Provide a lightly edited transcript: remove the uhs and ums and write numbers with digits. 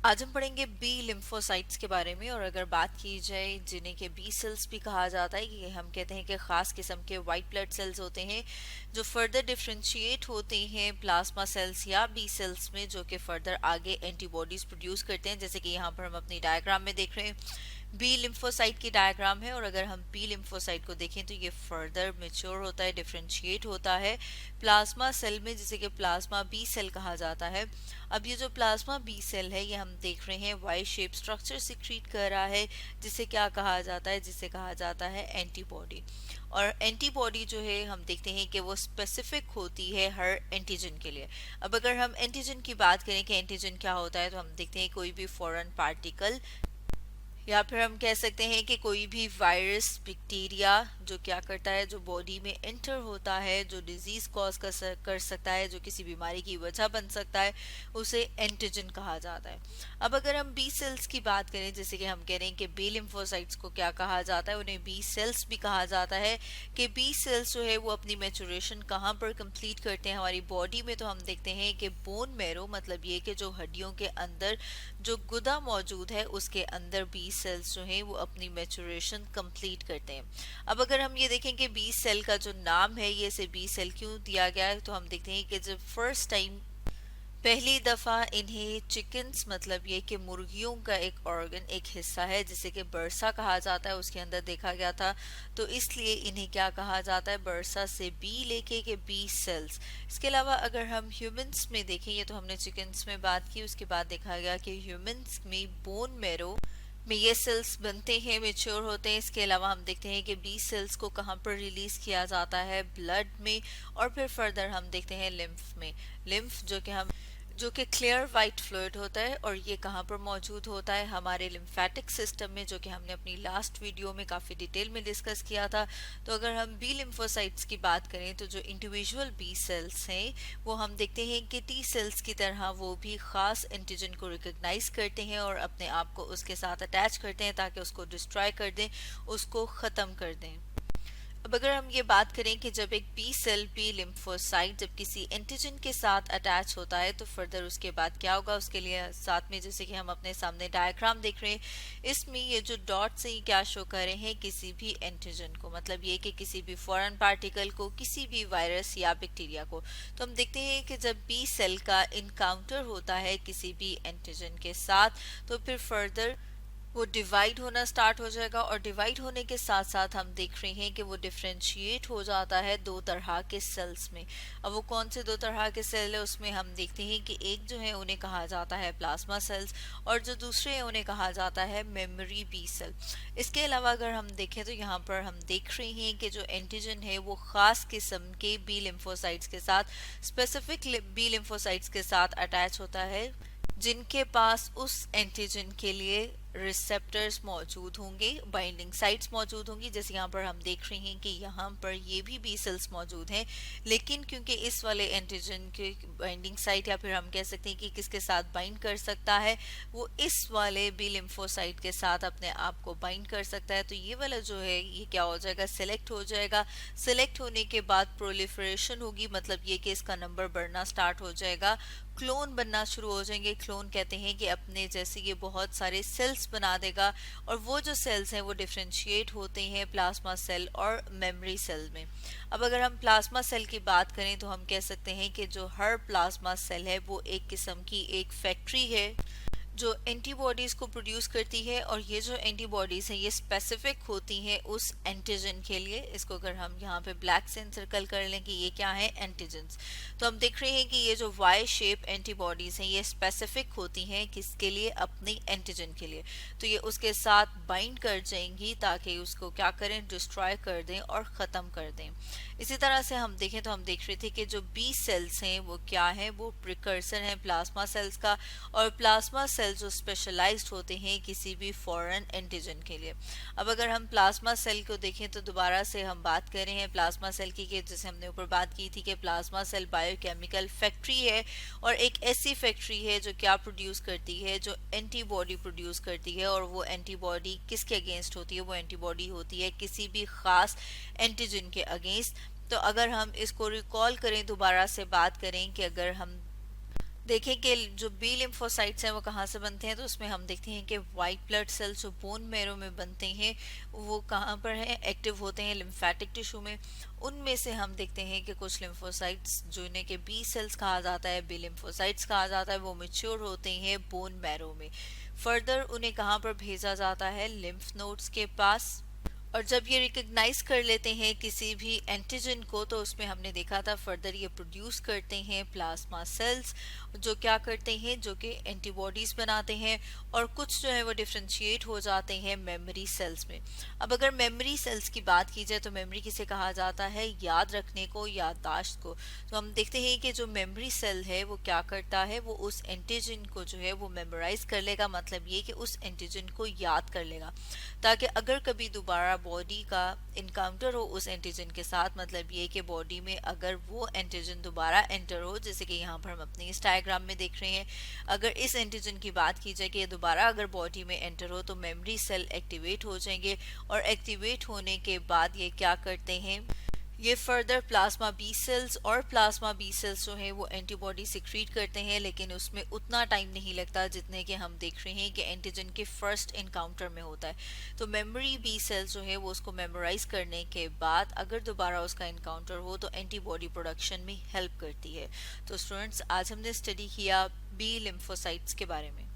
आज हम पढ़ेंगे बी लिम्फोसाइट्स के बारे में। और अगर बात की जाए जिन्हें के बी सेल्स भी कहा जाता है, कि हम कहते हैं कि खास किस्म के वाइट ब्लड सेल्स होते हैं जो फर्दर डिफ्रेंशिएट होते हैं प्लाज्मा सेल्स या बी सेल्स में, जो कि फर्दर आगे एंटीबॉडीज प्रोड्यूस करते हैं। जैसे कि यहाँ पर हम अपनी डायग्राम में देख रहे हैं, बी लिम्फोसाइट की डायग्राम है। और अगर हम बी लिम्फोसाइट को देखें तो ये फर्दर मेच्योर होता है, डिफ्रेंशिएट होता है प्लाज्मा सेल में, जिसे कि प्लाज्मा बी सेल कहा जाता है। अब ये जो प्लाज्मा बी सेल है, ये हम देख रहे हैं वाई शेप स्ट्रक्चर सिक्रीट कर रहा है, जिसे क्या कहा जाता है, जिसे कहा जाता है एंटीबॉडी। और एंटीबॉडी जो है हम देखते हैं कि वो स्पेसिफिक होती है हर एंटीजन के लिए। अब अगर हम एंटीजन की बात करें कि एंटीजन क्या होता है, तो हम देखते हैं कोई भी फॉरेन पार्टिकल, या फिर हम कह सकते हैं कि कोई भी वायरस बैक्टीरिया जो क्या करता है, जो बॉडी में एंटर होता है, जो डिजीज कॉज कर सकता है, जो किसी बीमारी की वजह बन सकता है, उसे एंटीजन कहा जाता है। अब अगर हम बी सेल्स की बात करें, जैसे कि हम कह रहे हैं कि बी लिम्फोसाइट्स को क्या कहा जाता है, उन्हें बी सेल्स भी कहा जाता है। कि बी सेल्स जो है वो अपनी मैचुरेशन कहाँ पर कंप्लीट करते हैं हमारी बॉडी में, तो हम देखते हैं कि बोन मैरो, मतलब ये कि जो हड्डियों के अंदर जो गुदा मौजूद है उसके अंदर बी सेल्स जो हैं वो अपनी मैचुरेशन कंप्लीट करते हैं। अब अगर हम ये देखें कि बी सेल का जो नाम है, ये से बी सेल क्यों दिया गया है, तो हम देखते हैं कि जब फर्स्ट टाइम पहली दफा इन्हें चिकन्स, मतलब ये कि मुर्गियों का एक ऑर्गन, एक हिस्सा है जिसे कि बर्सा कहा जाता है, उसके अंदर देखा गया था। तो इसलिए इन्हें क्या कहा जाता है, बर्सा से बी लेके के बी सेल्स। इसके अलावा अगर हम ह्यूमंस में देखें, ये तो हमने चिकन्स में बात की, उसके बाद देखा गया कि ह्यूमंस में बोन मैरो में ये सेल्स बनते हैं, मेच्योर होते हैं। इसके अलावा हम देखते हैं कि बी सेल्स को कहाँ पर रिलीज किया जाता है, ब्लड में। और फिर फर्दर हम देखते हैं लिम्फ में। लिम्फ जो कि क्लियर वाइट फ्लूइड होता है, और ये कहाँ पर मौजूद होता है, हमारे लिम्फेटिक सिस्टम में, जो कि हमने अपनी लास्ट वीडियो में काफ़ी डिटेल में डिस्कस किया था। तो अगर हम बी लिम्फोसाइट्स की बात करें, तो जो इंडिविजुअल बी सेल्स हैं वो हम देखते हैं कि टी सेल्स की तरह वो भी ख़ास एंटीजन को रिकग्नाइज करते हैं और अपने आप को उसके साथ अटैच करते हैं ताकि उसको डिस्ट्रॉय कर दें, उसको ख़त्म कर दें। अब अगर हम ये बात करें कि जब एक बी सेल, बी लिम्फोसाइट जब किसी एंटीजन के साथ अटैच होता है, तो फर्दर उसके बाद क्या होगा, उसके लिए साथ में जैसे कि हम अपने सामने डायग्राम देख रहे हैं, इसमें ये जो डॉट्स हैं क्या शो कर रहे हैं, किसी भी एंटीजन को, मतलब ये कि किसी भी फॉरेन पार्टिकल को, किसी भी वायरस या बैक्टीरिया को। तो हम देखते हैं कि जब बी सेल का इनकाउंटर होता है किसी भी एंटीजन के साथ, तो फिर फर्दर वो डिवाइड होना स्टार्ट हो जाएगा। और डिवाइड होने के साथ साथ हम देख रहे हैं कि वो डिफरेंशिएट हो जाता है दो तरह के सेल्स में। अब वो कौन से दो तरह के सेल है, उसमें हम देखते हैं कि एक जो है उन्हें कहा जाता है प्लाज्मा सेल्स, और जो दूसरे हैं उन्हें कहा जाता है मेमोरी बी सेल। इसके अलावा अगर हम देखें तो यहाँ पर हम देख रहे हैं कि जो एंटीजन है वो खास किस्म के बी लिम्फोसाइट्स के साथ, स्पेसिफिक बी लिम्फोसाइट्स के साथ अटैच होता है, जिनके पास उस एंटीजन के लिए रिसेप्टर्स मौजूद होंगे, बाइंडिंग साइट्स मौजूद होंगी। जैसे यहाँ पर हम देख रहे हैं कि यहाँ पर ये भी बी सेल्स मौजूद हैं, लेकिन क्योंकि इस वाले एंटीजन के बाइंडिंग साइट, या फिर हम कह सकते हैं कि किसके साथ बाइंड कर सकता है, वो इस वाले बी लिम्फोसाइट के साथ अपने आप को बाइंड कर सकता है। तो ये वाला जो है ये क्या हो जाएगा, सिलेक्ट हो जाएगा। सिलेक्ट होने के बाद प्रोलिफरेशन होगी, मतलब ये कि इसका नंबर बढ़ना स्टार्ट हो जाएगा, क्लोन बनना शुरू हो जाएंगे। क्लोन कहते हैं कि अपने जैसे ये बहुत सारे सेल्स बना देगा, और वो जो सेल्स हैं वो डिफरेंशिएट होते हैं प्लाज्मा सेल और मेमोरी सेल में। अब अगर हम प्लाज्मा सेल की बात करें, तो हम कह सकते हैं कि जो हर प्लाज्मा सेल है वो एक किस्म की एक फैक्ट्री है जो एंटीबॉडीज को प्रोड्यूस करती है। और ये जो एंटीबॉडीज हैं ये स्पेसिफिक होती हैं उस एंटीजन के लिए। इसको अगर हम यहाँ पे ब्लैक से सर्कल कर लें कि ये क्या है, एंटीजन्स, तो हम देख रहे हैं कि ये जो वाई शेप एंटीबॉडीज हैं ये स्पेसिफिक होती हैं किसके लिए, अपनी एंटीजन के लिए। तो ये उसके साथ बाइंड कर जाएंगी ताकि उसको क्या करें, डिस्ट्रॉय कर दें और ख़त्म कर दें। इसी तरह से हम देखें तो हम देख रहे थे कि जो बी सेल्स हैं वो क्या है, वो प्रिकर्सर हैं प्लाज्मा सेल्स का। और प्लाज्मा सेल जो स्पेशलाइज्ड होते हैं किसी भी फॉरेन एंटीजन के लिए। अब अगर हम प्लाज्मा सेल को देखें तो दोबारा से हम बात कर रहे हैं प्लाज्मा सेल की, कि जैसे हमने ऊपर बात की थी कि प्लाज्मा सेल बायोकेमिकल फैक्ट्री है, और एक ऐसी फैक्ट्री है जो क्या प्रोड्यूस करती है, जो एंटीबॉडी प्रोड्यूस करती है। और वो एंटीबॉडी किसके अगेंस्ट होती है, वो एंटीबॉडी होती है किसी भी खास एंटीजन के अगेंस्ट। तो अगर हम इसको रिकॉल करें, दोबारा से बात करें कि अगर हम देखें कि जो बी लिम्फोसाइट्स हैं वो कहाँ से बनते हैं, तो उसमें हम देखते हैं कि वाइट ब्लड सेल्स जो बोन मैरो में बनते हैं वो कहाँ पर हैं, एक्टिव होते हैं लिम्फेटिक टिश्यू में। उनमें से हम देखते हैं कि कुछ लिम्फोसाइट्स जो इन्हें के बी सेल्स कहा जाता है, बी लिम्फोसाइट्स कहा जाता है, वो मैच्योर होते हैं बोन मैरो में। फर्दर उन्हें कहाँ पर भेजा जाता है, लिम्फ नोड्स के पास। और जब ये रिकग्नाइज कर लेते हैं किसी भी एंटीजन को, तो उसमें हमने देखा था फर्दर ये प्रोड्यूस करते हैं प्लाज्मा सेल्स, जो क्या करते हैं, जो कि एंटीबॉडीज बनाते हैं, और कुछ जो है वो डिफ्रेंशिएट हो जाते हैं मेमोरी सेल्स में। अब अगर मेमोरी सेल्स की बात की जाए तो मेमोरी किसे कहा जाता है, याद रखने को, याददाश्त को। तो हम देखते हैं कि जो मेमोरी सेल है वो क्या करता है, वो उस एंटीजन को जो है वो मेमोराइज कर लेगा, मतलब ये कि उस एंटीजन को याद कर लेगा, ताकि अगर कभी दोबारा बॉडी का इनकाउंटर हो उस एंटीजन के साथ, मतलब ये कि बॉडी में अगर वो एंटीजन दोबारा एंटर हो, जैसे कि यहाँ पर हम अपने इस डायग्राम में देख रहे हैं, अगर इस एंटीजन की बात की जाए कि ये दोबारा अगर बॉडी में एंटर हो तो मेमोरी सेल एक्टिवेट हो जाएंगे, और एक्टिवेट होने के बाद ये क्या करते हैं, ये फर्दर प्लाज्मा बी सेल्स, और प्लाज्मा बी सेल्स जो है वो एंटीबॉडी सिक्रीट करते हैं, लेकिन उसमें उतना टाइम नहीं लगता जितने कि हम देख रहे हैं कि एंटीजन के फर्स्ट इनकाउंटर में होता है। तो मेमोरी बी सेल्स जो है वो उसको मेमोराइज करने के बाद अगर दोबारा उसका इनकाउंटर हो तो एंटीबॉडी प्रोडक्शन में हेल्प करती है। तो स्टूडेंट्स, आज हमने स्टडी किया बी लिम्फोसाइट्स के बारे में।